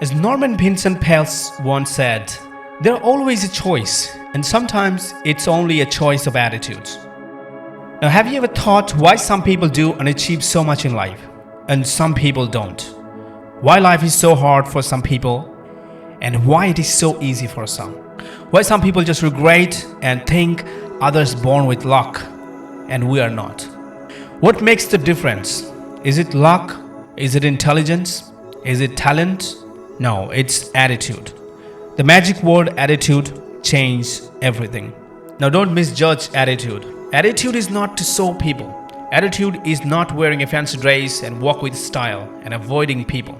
As Norman Vincent Peale once said, there's always a choice, and sometimes it's only a choice of attitudes. Now, have you ever thought why some people do and achieve so much in life, and some people don't? Why life is so hard for some people, and why it is so easy for some? Why some people just regret and think others born with luck, and we are not? What makes the difference? Is it luck? Is it intelligence? Is it talent? No, it's attitude. The magic word attitude changes everything. Now don't misjudge attitude. Attitude is not to show people. Attitude is not wearing a fancy dress and walk with style and avoiding people.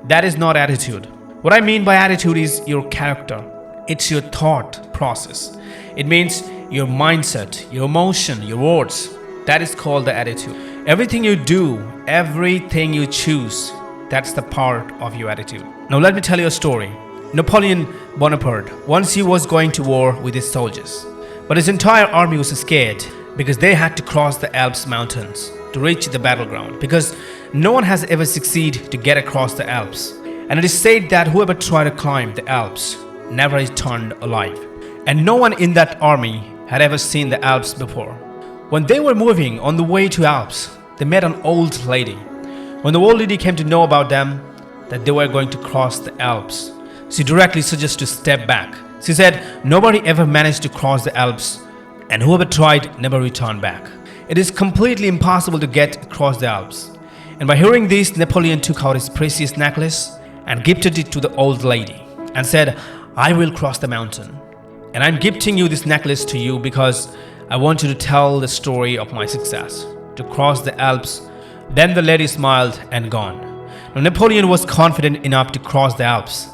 That is not attitude. What I mean by attitude is your character. It's your thought process. It means your mindset, your emotion, your words. That is called the attitude. Everything you do, everything you choose, that's the part of your attitude. Now let me tell you a story. Napoleon Bonaparte, once he was going to war with his soldiers. But his entire army was scared because they had to cross the Alps mountains to reach the battleground, because no one has ever succeeded to get across the Alps. And it is said that whoever tried to climb the Alps never returned alive. And no one in that army had ever seen the Alps before. When they were moving on the way to Alps, they met an old lady. When the old lady came to know about them, that they were going to cross the Alps, she directly suggested to step back. She said, nobody ever managed to cross the Alps, and whoever tried never returned back. It is completely impossible to get across the Alps. And by hearing this, Napoleon took out his precious necklace and gifted it to the old lady and said, I will cross the mountain. And I'm gifting you this necklace to you because I want you to tell the story of my success, to cross the Alps. Then the lady smiled and gone. Now Napoleon was confident enough to cross the Alps.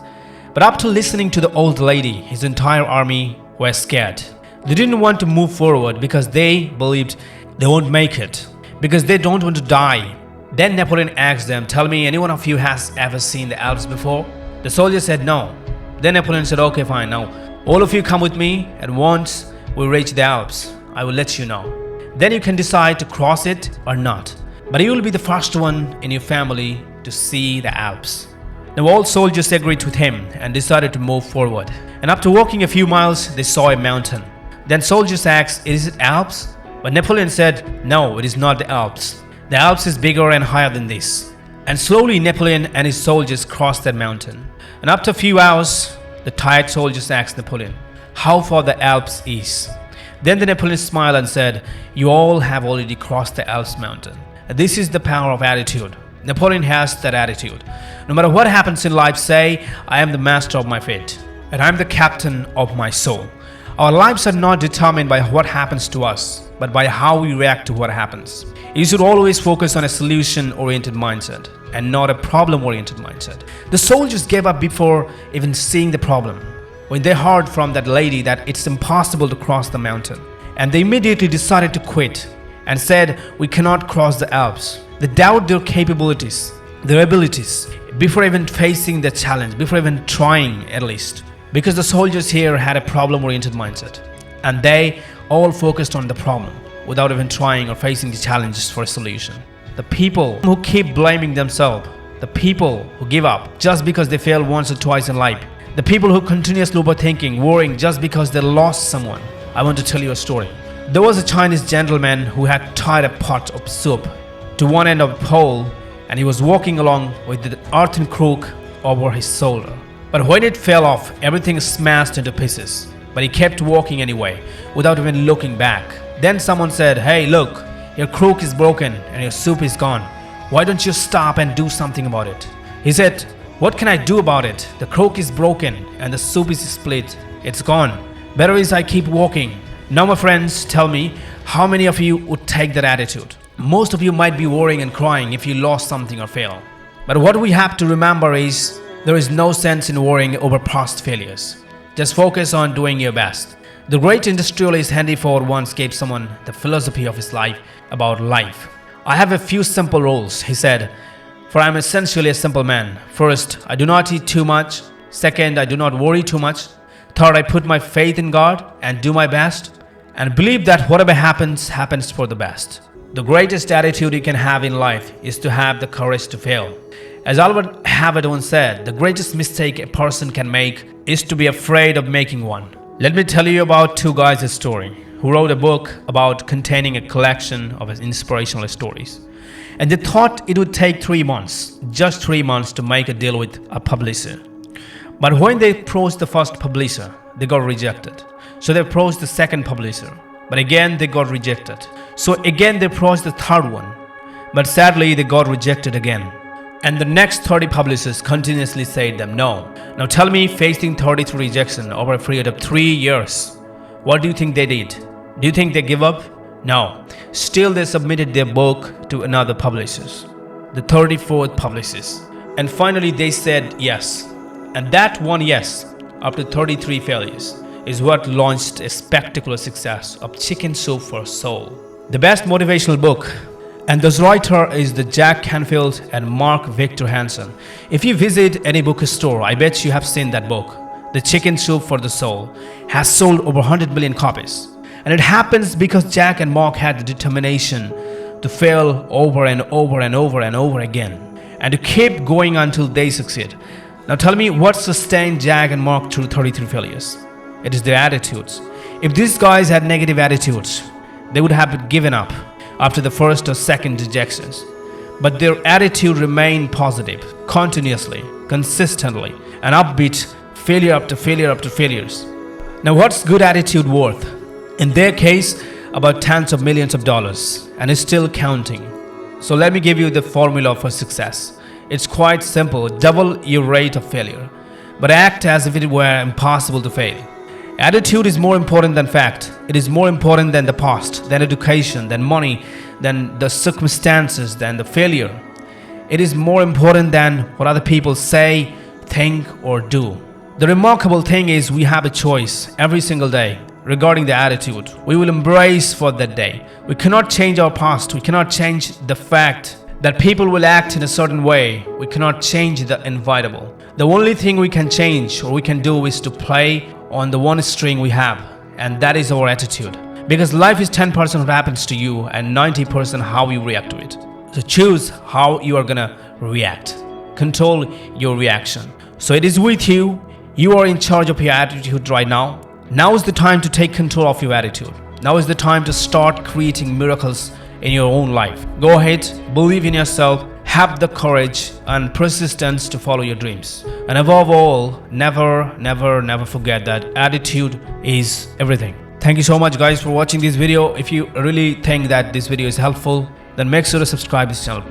But after listening to the old lady, his entire army were scared. They didn't want to move forward because they believed they won't make it, because they don't want to die. Then Napoleon asked them, tell me, anyone of you has ever seen the Alps before? The soldiers said no. Then Napoleon said, okay, fine, now all of you come with me, and once we reach the Alps, I will let you know. Then you can decide to cross it or not. But you will be the first one in your family to see the Alps. Now all soldiers agreed with him and decided to move forward. And after walking a few miles, they saw a mountain. Then soldiers asked, is it Alps? But Napoleon said, no, it is not the Alps. The Alps is bigger and higher than this. And slowly Napoleon and his soldiers crossed that mountain. And after a few hours, the tired soldiers asked Napoleon, how far the Alps is? Then the Napoleon smiled and said, you all have already crossed the Alps mountain. And this is the power of attitude. Napoleon has that attitude. No matter what happens in life, say, I am the master of my fate, and I am the captain of my soul. Our lives are not determined by what happens to us, but by how we react to what happens. You should always focus on a solution-oriented mindset and not a problem-oriented mindset. The soldiers gave up before even seeing the problem, when they heard from that lady that it's impossible to cross the mountain. And they immediately decided to quit and said, we cannot cross the Alps. They doubt their capabilities, their abilities, before even facing the challenge, before even trying at least. Because the soldiers here had a problem-oriented mindset, and they all focused on the problem without even trying or facing the challenges for a solution. The people who keep blaming themselves, the people who give up just because they fail once or twice in life, the people who continuously overthinking, worrying just because they lost someone. I want to tell you a story. There was a Chinese gentleman who had tied a pot of soup to one end of a pole, and he was walking along with the earthen crook over his shoulder. But when it fell off, everything smashed into pieces. But he kept walking anyway, without even looking back. Then someone said, hey, look, your crook is broken and your soup is gone. Why don't you stop and do something about it? He said, what can I do about it? The crook is broken and the soup is split. It's gone. Better is I keep walking. Now my friends, tell me, how many of you would take that attitude? Most of you might be worrying and crying if you lost something or failed. But what we have to remember is there is no sense in worrying over past failures. Just focus on doing your best. The great industrialist Henry Ford once gave someone the philosophy of his life about life. I have a few simple rules, he said, for I am essentially a simple man. First, I do not eat too much. Second, I do not worry too much. Third, I put my faith in God and do my best and believe that whatever happens, happens for the best. The greatest attitude you can have in life is to have the courage to fail As Albert Hammond once said, the greatest mistake a person can make is to be afraid of making one. Let me tell you about two guys' story who wrote a book about containing a collection of inspirational stories. And they thought it would take 3 months, just 3 months, to make a deal with a publisher. But when they approached the first publisher, they got rejected. So they approached the second publisher, but again they got rejected. So again they approached the third one, but sadly they got rejected again. And the next 30 publishers continuously said them no. Now tell me, facing 33 rejection over a period of 3 years, what do you think they did? Do you think they give up? No. Still they submitted their book to another publishers, the 34th publishers. And finally they said yes. And that one yes, after 33 failures, is what launched a spectacular success of Chicken Soup for Soul, the best motivational book. And this writer is the Jack Canfield and Mark Victor Hansen. If you visit any bookstore, I bet you have seen that book. The Chicken Soup for the Soul has sold over 100 million copies. And it happens because Jack and Mark had the determination to fail over and over and over and over again, and to keep going until they succeed. Now tell me, what sustained Jack and Mark through 33 failures? It is their attitudes. If these guys had negative attitudes, they would have given up after the first or second rejections. But their attitude remained positive, continuously, consistently, and upbeat, failure after failure after failures. Now what's good attitude worth? In their case, about tens of millions of dollars, and it's still counting. So let me give you the formula for success. It's quite simple: double your rate of failure, but act as if it were impossible to fail. Attitude is more important than fact. It is more important than the past, than education, than money, than the circumstances, than the failure. It is more important than what other people say, think, or do. The remarkable thing is we have a choice every single day regarding the attitude we will embrace for that day. We cannot change our past. We cannot change the fact that people will act in a certain way. We cannot change the inevitable. The only thing we can change or we can do is to play on the one string we have, and that is our attitude. Because life is 10% what happens to you and 90% how you react to it. So choose how you are gonna react. Control your reaction. So it is with you. You are in charge of your attitude right now. Now is the time to take control of your attitude. Now is the time to start creating miracles in your own life. Go ahead, believe in yourself, have the courage and persistence to follow your dreams. And above all, never, never, never forget that attitude is everything. Thank you so much guys for watching this video. If you really think that this video is helpful, then make sure to subscribe to this channel.